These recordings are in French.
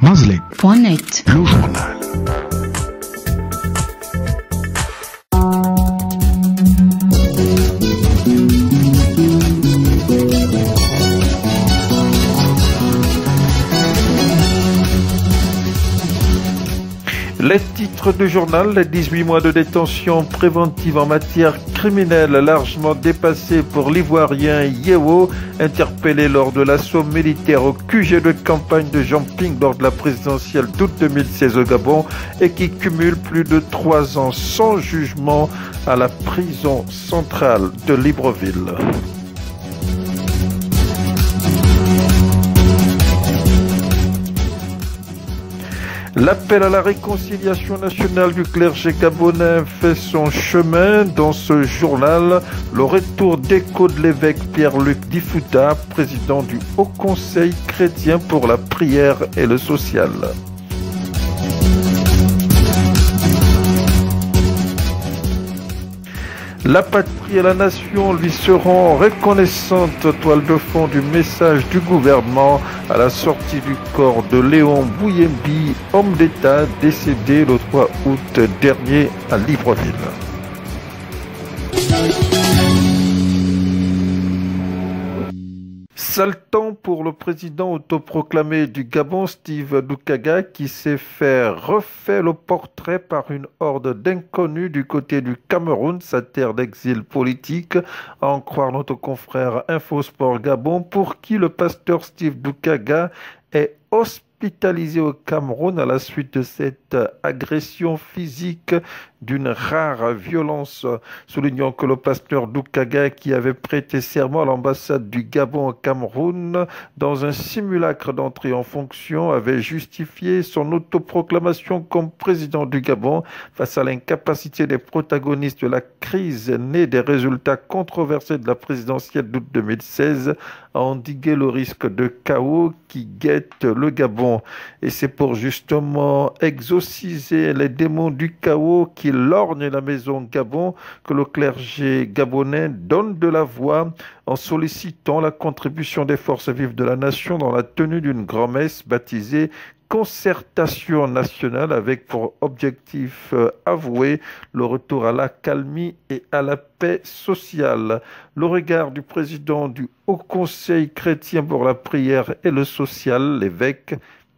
Mazlek.net. Le journal. Les titres du journal, les 18 mois de détention préventive en matière criminelle largement dépassés pour l'Ivoirien Yewo, interpellé lors de l'assaut militaire au QG de campagne de Jean Ping lors de la présidentielle d'août 2016 au Gabon et qui cumule plus de 3 ans sans jugement à la prison centrale de Libreville. L'appel à la réconciliation nationale du clergé gabonais fait son chemin dans ce journal. Le retour d'écho de l'évêque Pierre-Luc Difouta, président du Haut Conseil chrétien pour la prière et le social. La patrie et la nation lui seront reconnaissantes, toile de fond du message du gouvernement à la sortie du corps de Léon Bouyembi, homme d'État décédé le 3 août dernier à Libreville. Sale temps pour le président autoproclamé du Gabon, Steve Doukaga, qui s'est refait le portrait par une horde d'inconnus du côté du Cameroun, sa terre d'exil politique, à en croire notre confrère Infosport Gabon, pour qui le pasteur Steve Doukaga est hospitalisé au Cameroun à la suite de cette agression physique d'une rare violence. Soulignons que le pasteur Doukaga, qui avait prêté serment à l'ambassade du Gabon au Cameroun dans un simulacre d'entrée en fonction, avait justifié son autoproclamation comme président du Gabon face à l'incapacité des protagonistes de la crise née des résultats controversés de la présidentielle d'août 2016 à endiguer le risque de chaos qui guette le Gabon. Et c'est pour justement exorciser les démons du chaos qui lorgnent la maison Gabon que le clergé gabonais donne de la voix en sollicitant la contribution des forces vives de la nation dans la tenue d'une grand-messe baptisée Concertation nationale avec pour objectif avoué le retour à l'accalmie et à la paix sociale. Le regard du président du Haut Conseil chrétien pour la prière et le social, l'évêque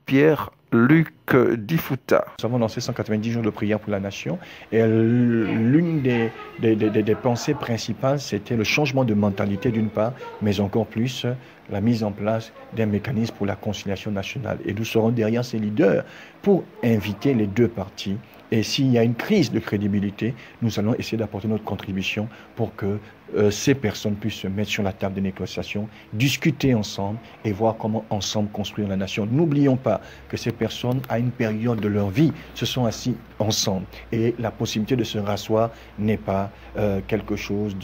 Pierre-Luc Difouta. Nous avons lancé 190 jours de prière pour la nation et l'une des pensées principales, c'était le changement de mentalité d'une part, mais encore plus la mise en place d'un mécanisme pour la conciliation nationale. Et nous serons derrière ces leaders pour inviter les deux parties. Et s'il y a une crise de crédibilité, nous allons essayer d'apporter notre contribution pour que ces personnes puissent se mettre sur la table des négociations, discuter ensemble et voir comment ensemble construire la nation. N'oublions pas que ces personnes, à une période de leur vie, se sont assis ensemble. Et la possibilité de se rasseoir n'est pas quelque chose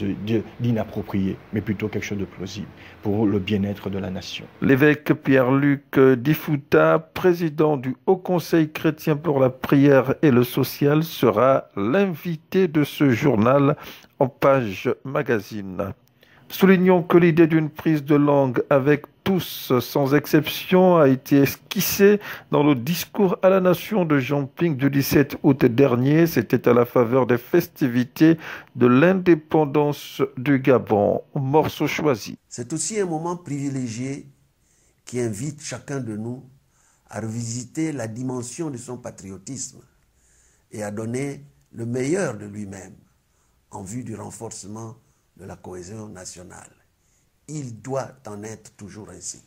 d'inapproprié, mais plutôt quelque chose de plausible pour le bien-être de la nation. L'évêque Pierre-Luc Difouta, président du Haut Conseil chrétien pour la prière et le social, sera l'invité de ce journal en page magazine. Soulignons que l'idée d'une prise de langue avec tous, sans exception, a été esquissée dans le discours à la nation de Jean Ping du 17 août dernier. C'était à la faveur des festivités de l'indépendance du Gabon. Morceau choisi. C'est aussi un moment privilégié qui invite chacun de nous à revisiter la dimension de son patriotisme et à donner le meilleur de lui-même en vue du renforcement de la cohésion nationale. Il doit en être toujours ainsi.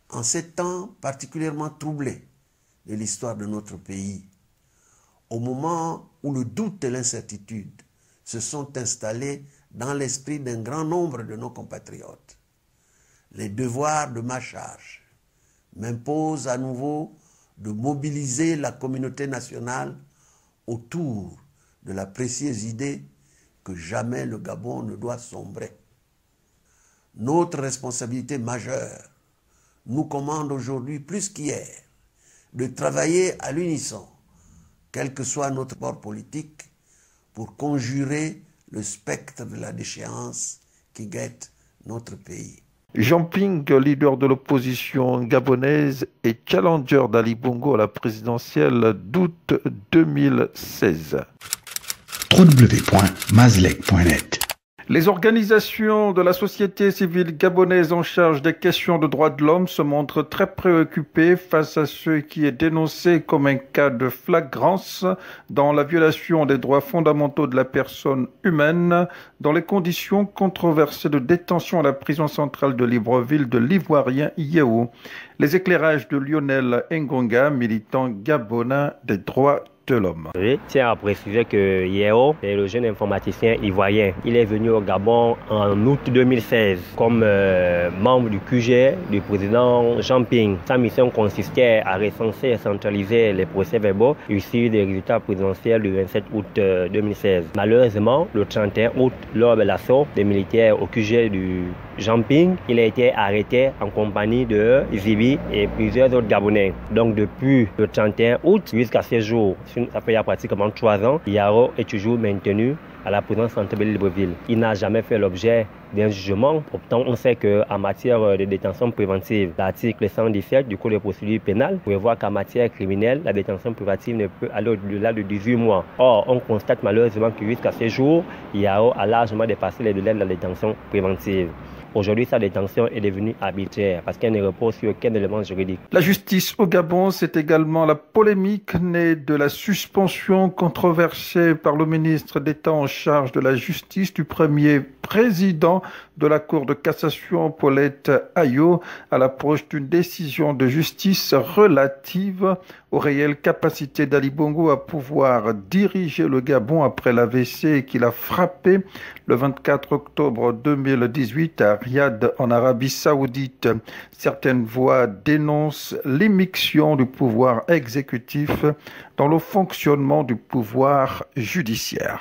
En ces temps particulièrement troublés de l'histoire de notre pays, au moment où le doute et l'incertitude se sont installés dans l'esprit d'un grand nombre de nos compatriotes, les devoirs de ma charge m'imposent à nouveau de mobiliser la communauté nationale autour de la précieuse idée que jamais le Gabon ne doit sombrer. Notre responsabilité majeure nous commande aujourd'hui plus qu'hier de travailler à l'unisson, quel que soit notre bord politique, pour conjurer le spectre de la déchéance qui guette notre pays. Jean Ping, leader de l'opposition gabonaise et challenger d'Ali Bongo à la présidentielle d'août 2016. www.mazlek.net. Les organisations de la société civile gabonaise en charge des questions de droits de l'homme se montrent très préoccupées face à ce qui est dénoncé comme un cas de flagrance dans la violation des droits fondamentaux de la personne humaine dans les conditions controversées de détention à la prison centrale de Libreville de l'Ivoirien Yeo. Les éclairages de Lionel Ngonga, militant gabonais des droits de l'homme. Je tiens à préciser que Yeo est le jeune informaticien ivoirien. Il est venu au Gabon en août 2016 comme membre du QG du président Jean Ping. Sa mission consistait à recenser et centraliser les procès-verbaux issus des résultats présidentiels du 27 août 2016. Malheureusement, le 31 août, lors de l'assaut des militaires au QG du Jean Ping, il a été arrêté en compagnie de Zibi et plusieurs autres Gabonais. Donc depuis le 31 août jusqu'à ce jour, ça fait il y a pratiquement 3 ans, Yao est toujours maintenu à la prison centrale de Libreville. Il n'a jamais fait l'objet d'un jugement. Pourtant, on sait qu'en matière de détention préventive, l'article 117 du Code de procédure pénale prévoit qu'en matière criminelle, la détention préventive ne peut aller au-delà de 18 mois. Or, on constate malheureusement que jusqu'à ce jour, Yao a largement dépassé les délais de la détention préventive. Aujourd'hui, sa détention est devenue arbitraire parce qu'elle ne repose sur aucun élément juridique. La justice au Gabon, c'est également la polémique née de la suspension controversée par le ministre d'État en charge de la justice du premier président de la Cour de cassation, Paulette Ayo, à l'approche d'une décision de justice relative aux réelles capacités d'Ali Bongo à pouvoir diriger le Gabon après l'AVC qu'il a frappé le 24 octobre 2018 à Riyad en Arabie Saoudite. Certaines voix dénoncent l'immixtion du pouvoir exécutif dans le fonctionnement du pouvoir judiciaire.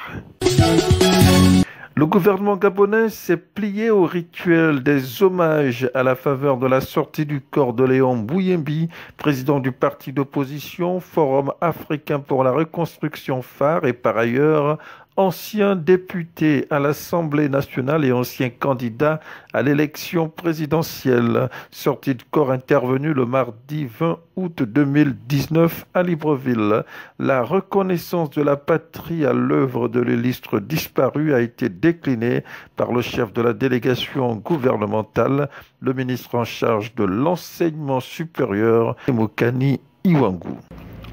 Le gouvernement gabonais s'est plié au rituel des hommages à la faveur de la sortie du corps de Léon Bouyembi, président du parti d'opposition Forum africain pour la reconstruction phare et par ailleurs ancien député à l'Assemblée nationale et ancien candidat à l'élection présidentielle. Sortie de corps intervenue le mardi 20 août 2019 à Libreville. La reconnaissance de la patrie à l'œuvre de l'illustre disparu a été déclinée par le chef de la délégation gouvernementale, le ministre en charge de l'enseignement supérieur, Mokani Iwangu.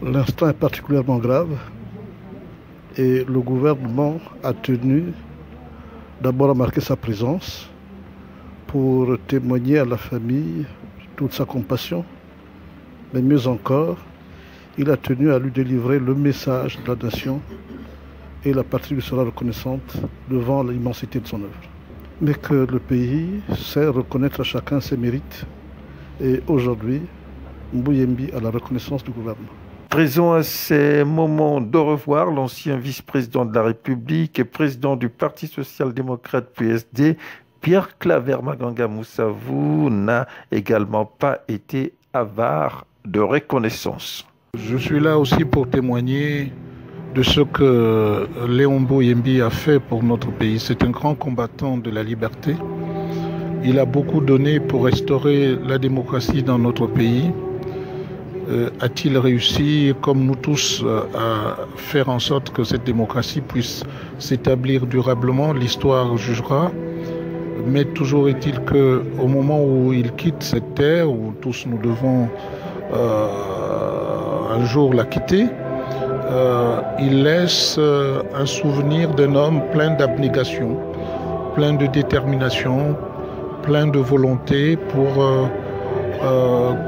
L'instant est particulièrement grave. Et le gouvernement a tenu d'abord à marquer sa présence pour témoigner à la famille toute sa compassion. Mais mieux encore, il a tenu à lui délivrer le message de la nation et la patrie lui sera reconnaissante devant l'immensité de son œuvre. Mais que le pays sait reconnaître à chacun ses mérites. Et aujourd'hui, Bouyembi a la reconnaissance du gouvernement. Présent à ces moments d'au revoir, l'ancien vice-président de la République et président du Parti social-démocrate PSD, Pierre Claver Maganga Moussavou, n'a également pas été avare de reconnaissance. Je suis là aussi pour témoigner de ce que Léon Bouyembi a fait pour notre pays. C'est un grand combattant de la liberté. Il a beaucoup donné pour restaurer la démocratie dans notre pays. A-t-il réussi, comme nous tous, à faire en sorte que cette démocratie puisse s'établir durablement? L'histoire jugera. Mais toujours est-il qu'au moment où il quitte cette terre, où tous nous devons un jour la quitter, il laisse un souvenir d'un homme plein d'abnégation, plein de détermination, plein de volonté pour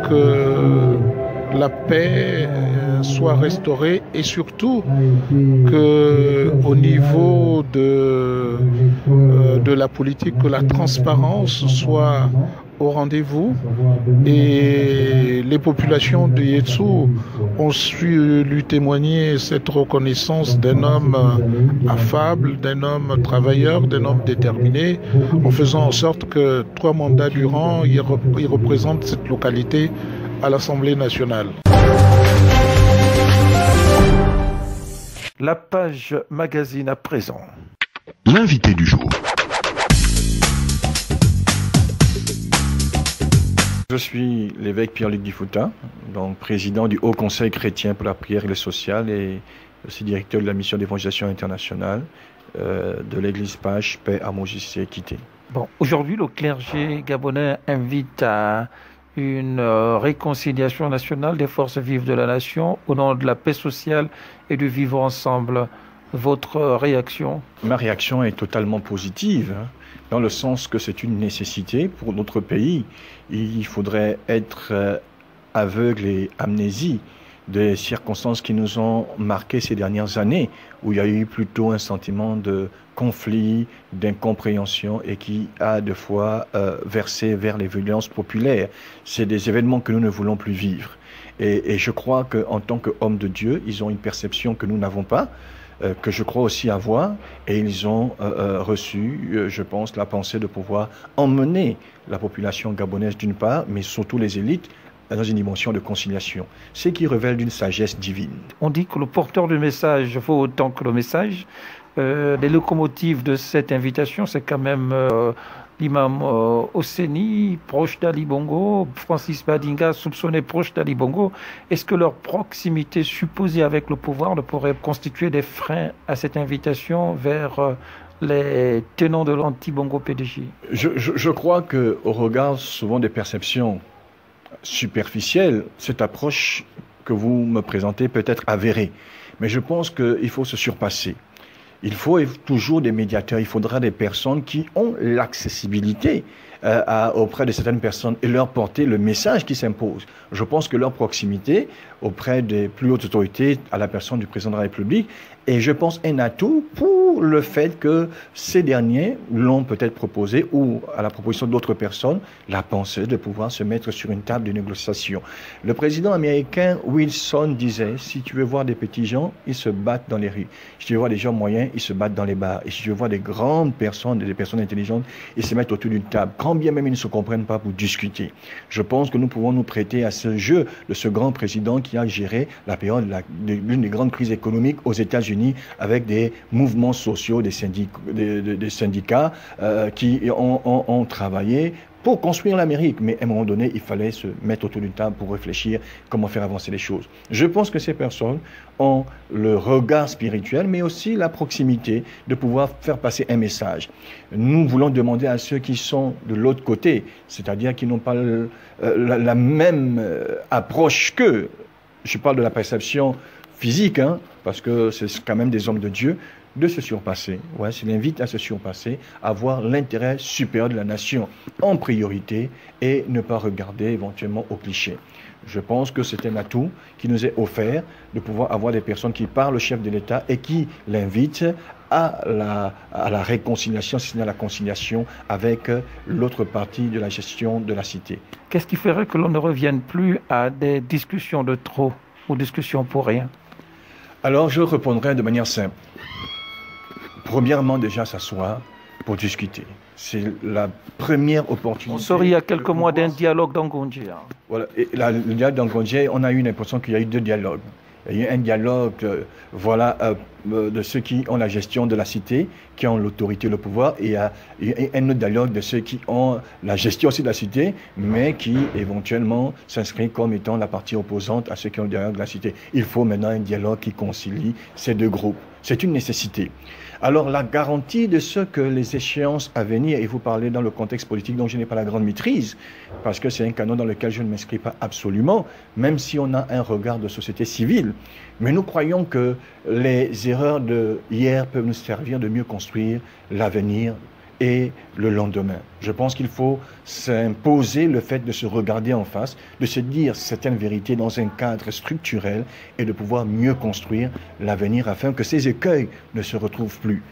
que la paix soit restaurée et surtout que au niveau de la politique, que la transparence soit au rendez-vous. Et les populations de Yetsu ont su lui témoigner cette reconnaissance d'un homme affable, d'un homme travailleur, d'un homme déterminé, en faisant en sorte que 3 mandats durant, il représente cette localité à l'Assemblée nationale. La page magazine à présent. L'invité du jour. Je suis l'évêque Pierre-Luc Difouta, donc président du Haut Conseil chrétien pour la prière et le social et aussi directeur de la mission d'évangélisation internationale de l'église Page, Paix à Mojissé, Quitté. Bon, aujourd'hui, le clergé gabonais invite à une réconciliation nationale des forces vives de la nation au nom de la paix sociale et du vivre ensemble. Votre réaction? Ma réaction est totalement positive, dans le sens que c'est une nécessité pour notre pays. Il faudrait être aveugle et amnésie des circonstances qui nous ont marquées ces dernières années, où il y a eu plutôt un sentiment de conflit, d'incompréhension et qui a de fois versé vers les violences populaires. C'est des événements que nous ne voulons plus vivre. Et je crois qu'en tant qu'hommes de Dieu, ils ont une perception que nous n'avons pas, que je crois aussi avoir, et ils ont reçu, je pense, la pensée de pouvoir emmener la population gabonaise d'une part, mais surtout les élites, dans une dimension de conciliation, ce qui révèle d'une sagesse divine. On dit que le porteur du message vaut autant que le message. Les locomotives de cette invitation, c'est quand même l'imam Oseni, proche d'Ali Bongo, Francis Badinga, soupçonné proche d'Ali Bongo. Est-ce que leur proximité supposée avec le pouvoir ne pourrait constituer des freins à cette invitation vers les tenants de l'anti-Bongo PDG? Je crois qu'au regard souvent des perceptions superficielles, cette approche que vous me présentez peut être avérée. Mais je pense qu'il faut se surpasser. Il faut toujours des médiateurs, il faudra des personnes qui ont l'accessibilité auprès de certaines personnes et leur porter le message qui s'impose. Je pense que leur proximité auprès des plus hautes autorités, à la personne du président de la République, est, je pense, un atout pour le fait que ces derniers l'ont peut-être proposé, ou à la proposition d'autres personnes, la pensée de pouvoir se mettre sur une table de négociation. Le président américain Wilson disait, si tu veux voir des petits gens, ils se battent dans les rues. Si tu veux voir des gens moyens, ils se battent dans les bars. Et si tu veux voir des grandes personnes, des personnes intelligentes, ils se mettent autour d'une table, quand bien même ils ne se comprennent pas pour discuter. Je pense que nous pouvons nous prêter à ce jeu de ce grand président qui a géré la période d'une des grandes crises économiques aux États-Unis avec des mouvements sociaux, des syndicats qui ont travaillé pour construire l'Amérique. Mais à un moment donné, il fallait se mettre autour d'une table pour réfléchir comment faire avancer les choses. Je pense que ces personnes ont le regard spirituel, mais aussi la proximité de pouvoir faire passer un message. Nous voulons demander à ceux qui sont de l'autre côté, c'est-à-dire qui n'ont pas la même approche qu'eux, je parle de la perception physique, parce que c'est quand même des hommes de Dieu, de se surpasser. Ouais, c'est l'invite à se surpasser, à voir l'intérêt supérieur de la nation en priorité et ne pas regarder éventuellement aux clichés. Je pense que c'est un atout qui nous est offert de pouvoir avoir des personnes qui parlent au chef de l'État et qui l'invitent à la réconciliation, sinon à la conciliation avec l'autre partie de la gestion de la cité. Qu'est-ce qui ferait que l'on ne revienne plus à des discussions de trop ou discussions pour rien? Alors je répondrai de manière simple. Premièrement, déjà s'asseoir pour discuter. C'est la première opportunité. On serait il y a quelques mois d'un dialogue d'Angondjé. Voilà. Et le dialogue d'Angondjé, on a eu l'impression qu'il y a eu deux dialogues. Il y a eu un dialogue de ceux qui ont la gestion de la cité, qui ont l'autorité, le pouvoir, et il y a un autre dialogue de ceux qui ont la gestion aussi de la cité, mais qui éventuellement s'inscrivent comme étant la partie opposante à ceux qui ont le dialogue de la cité. Il faut maintenant un dialogue qui concilie ces deux groupes. C'est une nécessité. Alors la garantie de ce que les échéances à venir, et vous parlez dans le contexte politique dont je n'ai pas la grande maîtrise, parce que c'est un canon dans lequel je ne m'inscris pas absolument, même si on a un regard de société civile. Mais nous croyons que les erreurs de hier peuvent nous servir de mieux construire l'avenir et le lendemain. Je pense qu'il faut s'imposer le fait de se regarder en face, de se dire certaines vérités dans un cadre structurel et de pouvoir mieux construire l'avenir afin que ces écueils ne se retrouvent plus.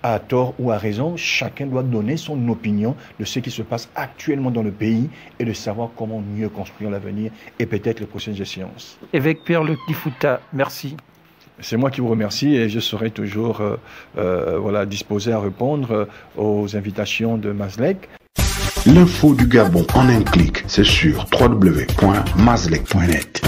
À tort ou à raison, chacun doit donner son opinion de ce qui se passe actuellement dans le pays et de savoir comment mieux construire l'avenir et peut-être les prochaines échéances. Évêque Pierre-Luc Difouta, merci. C'est moi qui vous remercie et je serai toujours disposé à répondre aux invitations de Mazlek. L'info du Gabon en un clic, c'est sur www.mazlek.net.